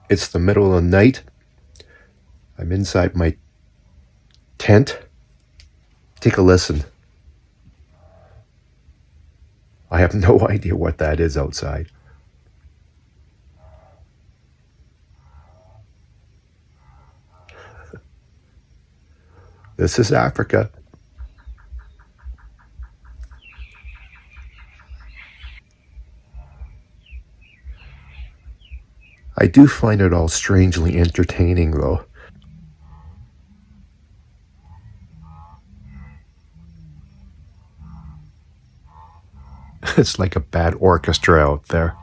It's the middle of the night. I'm inside my tent. Take a listen. I have no idea what that is outside. This is Africa. I do find it all strangely entertaining, though. It's like a bad orchestra out there.